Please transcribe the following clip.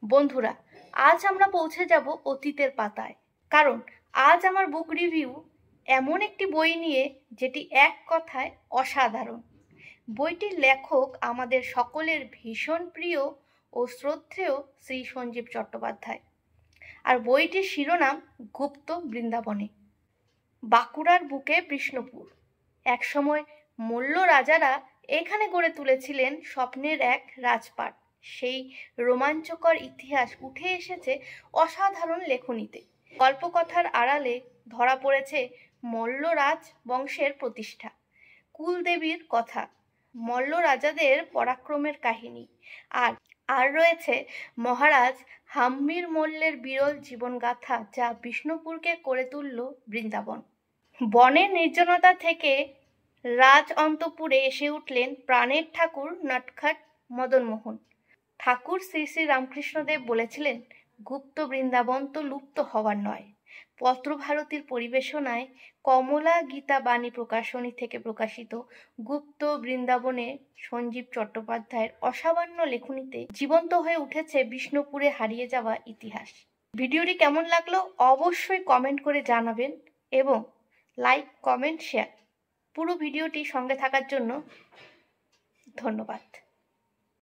বন্ধুরা, আজ আমরা পৌঁছে যাব অতীতের পাতায়, কারণ আজ আমার বুক রিভিউ এমন একটি বই নিয়ে যেটি এক কথায় অসাধারণ। বইটির লেখক আমাদের সকলের ভীষণ প্রিয় ও শ্রদ্ধেয় শ্রী সঞ্জীব চট্টোপাধ্যায়। আর বইটির শিরোনাম গুপ্ত বৃন্দাবনে। বাঁকুড়ার বুকে বিষ্ণুপুর। একসময় মল্ল রাজারা এখানে গড়ে তুলেছিলেন স্বপ্নের এক রাজপাট। সেই রোমাঞ্চকর ইতিহাস উঠে এসেছে অসাধারণ লেখনীতে। গল্পকথার আড়ালে ধরা পড়েছে মল্ল রাজ বংশের প্রতিষ্ঠা, কুলদেবীর কথা, মল্ল রাজাদের পরাক্রমের কাহিনী, আর রয়েছে মহারাজ হাম্মির মল্লের বিরল জীবনগাথা, যা বিষ্ণুপুরকে করে তুলল বৃন্দাবন। বনের নির্জনতা থেকে রাজ অন্তপুরে এসে উঠলেন প্রাণের ঠাকুর নটখট মদনমোহন। ঠাকুর শ্রী শ্রী রামকৃষ্ণদেব বলেছিলেন, গুপ্ত বৃন্দাবন তো লুপ্ত হওয়ার নয়। পত্রভারতীর পরিবেশনায় কমলা গীতা বাণী প্রকাশনী থেকে প্রকাশিত গুপ্ত বৃন্দাবনে সঞ্জীব চট্টোপাধ্যায়ের অসামান্য লেখনীতে জীবন্ত হয়ে উঠেছে বিষ্ণুপুরে হারিয়ে যাওয়া ইতিহাস। ভিডিওটি কেমন লাগলো অবশ্যই কমেন্ট করে জানাবেন এবং লাইক, কমেন্ট, শেয়ার। পুরো ভিডিওটি সঙ্গে থাকার জন্য ধন্যবাদ।